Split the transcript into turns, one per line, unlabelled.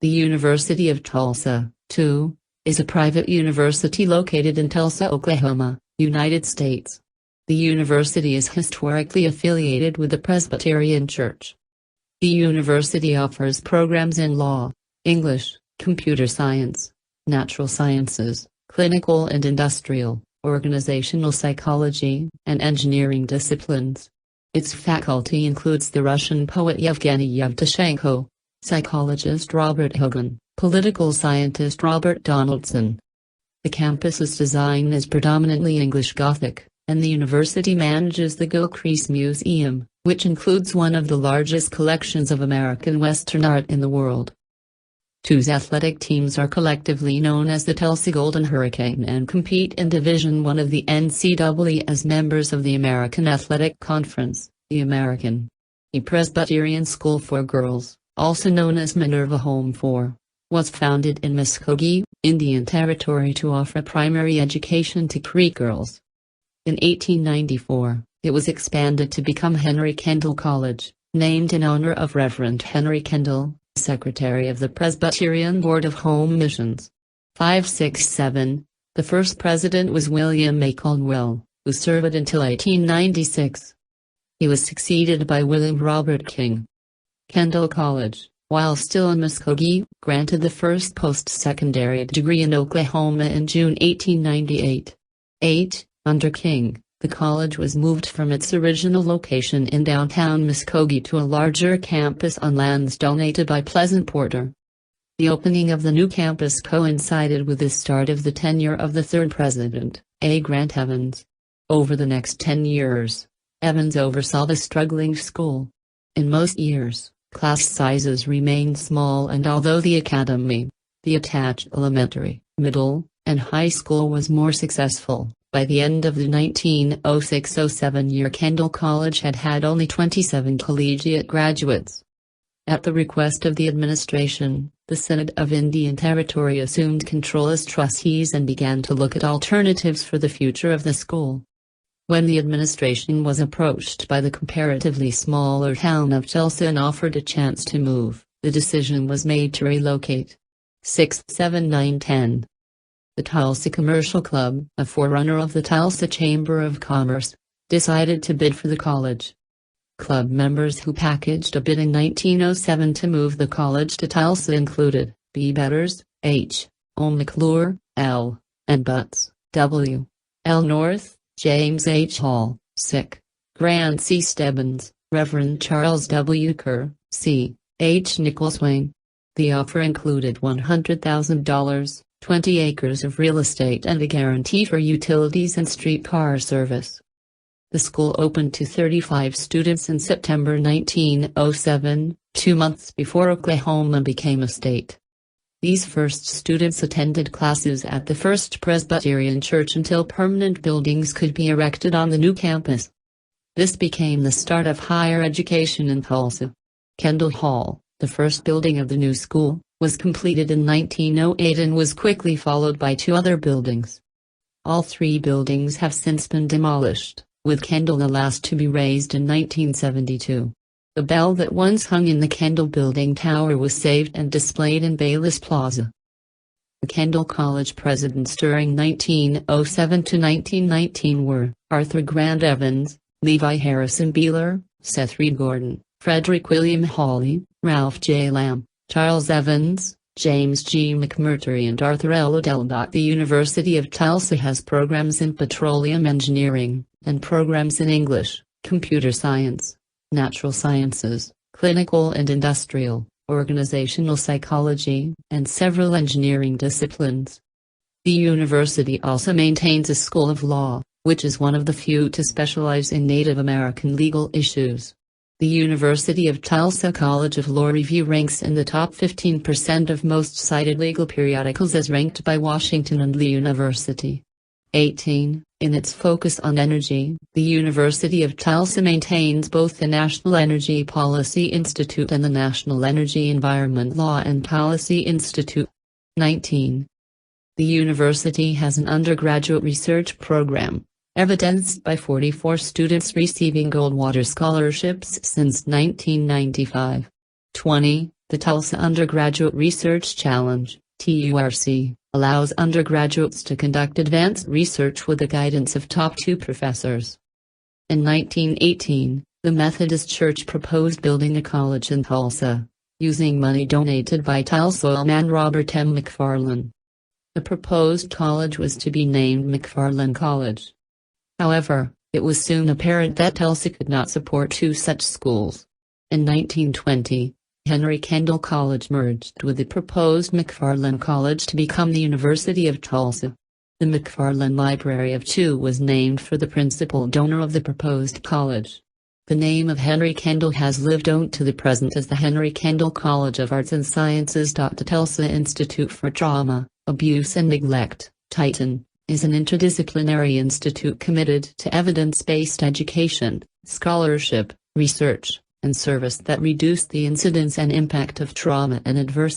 The University of Tulsa, too, is a private university located in Tulsa, Oklahoma, United States. The university is historically affiliated with the Presbyterian Church. The university offers programs in law, English, computer science, natural sciences, clinical and industrial, organizational psychology, and engineering disciplines. Its faculty includes the Russian poet Yevgeny Yevtushenko, psychologist Robert Hogan, political scientist Robert Donaldson. The campus's design is predominantly English Gothic, and the university manages the Gilcrease Museum, which includes one of the largest collections of American Western art in the world. TU's athletic teams are collectively known as the Tulsa Golden Hurricane and compete in Division I of the NCAA as members of the American Athletic Conference, the American Presbyterian School for Girls, also known as Minerva Home 4, was founded in Muskogee, Indian Territory to offer primary education to Cree girls. In 1894, it was expanded to become Henry Kendall College, named in honor of Reverend Henry Kendall, Secretary of the Presbyterian Board of Home Missions. 567, the first president was William A. Caldwell, who served until 1896. He was succeeded by William Robert King. Kendall College, while still in Muskogee, granted the first post-secondary degree in Oklahoma in June 1898. 8. Under King, the college was moved from its original location in downtown Muskogee to a larger campus on lands donated by Pleasant Porter. The opening of the new campus coincided with the start of the tenure of the third president, A. Grant Evans. Over the next 10 years, Evans oversaw the struggling school. In most years, class sizes remained small, and although the academy, the attached elementary, middle, and high school was more successful, by the end of the 1906-07 year Kendall College had only 27 collegiate graduates. At the request of the administration, the Synod of Indian Territory assumed control as trustees and began to look at alternatives for the future of the school. When the administration was approached by the comparatively smaller town of Tulsa and offered a chance to move, the decision was made to relocate. 6, 7, 9, 10. The Tulsa Commercial Club, a forerunner of the Tulsa Chamber of Commerce, decided to bid for the college. Club members who packaged a bid in 1907 to move the college to Tulsa included B. Betters, H. O. McClure, L. and Butts, W. L. North, James H. Hall, Sick, Grant C. Stebbins, Reverend Charles W. Kerr, C. H. Nicholswain. The offer included $100,000, 20 acres of real estate, and a guarantee for utilities and streetcar service. The school opened to 35 students in September 1907, 2 months before Oklahoma became a state. These first students attended classes at the First Presbyterian Church until permanent buildings could be erected on the new campus. This became the start of higher education in Tulsa. Kendall Hall, the first building of the new school, was completed in 1908 and was quickly followed by 2 other buildings. All 3 buildings have since been demolished, with Kendall the last to be razed in 1972. The bell that once hung in the Kendall Building Tower was saved and displayed in Bayless Plaza. The Kendall College presidents during 1907 to 1919 were Arthur Grant Evans, Levi Harrison Beeler, Seth Reed Gordon, Frederick William Hawley, Ralph J. Lamb, Charles Evans, James G. McMurtry, and Arthur L. Odell. The University of Tulsa has programs in petroleum engineering, and programs in English, computer science, natural sciences, clinical and industrial, organizational psychology, and several engineering disciplines. The university also maintains a School of Law, which is one of the few to specialize in Native American legal issues. The University of Tulsa College of Law Review ranks in the top 15% of most cited legal periodicals as ranked by Washington and Lee University. 18. In its focus on energy, the University of Tulsa maintains both the National Energy Policy Institute and the National Energy Environment Law and Policy Institute. 19. The university has an undergraduate research program, evidenced by 44 students receiving Goldwater scholarships since 1995. 20. The Tulsa Undergraduate Research Challenge, TURC, allows undergraduates to conduct advanced research with the guidance of top 2 professors. In 1918, the Methodist Church proposed building a college in Tulsa, using money donated by Tulsa oilman Robert M. McFarland. The proposed college was to be named McFarland College. However, it was soon apparent that Tulsa could not support 2 such schools. In 1920, Henry Kendall College merged with the proposed McFarland College to become the University of Tulsa. The McFarland Library of Two was named for the principal donor of the proposed college. The name of Henry Kendall has lived on to the present as the Henry Kendall College of Arts and Sciences. The Tulsa Institute for Trauma, Abuse and Neglect, Titan, is an interdisciplinary institute committed to evidence-based education, scholarship, research, and service that reduce the incidence and impact of trauma and adversity.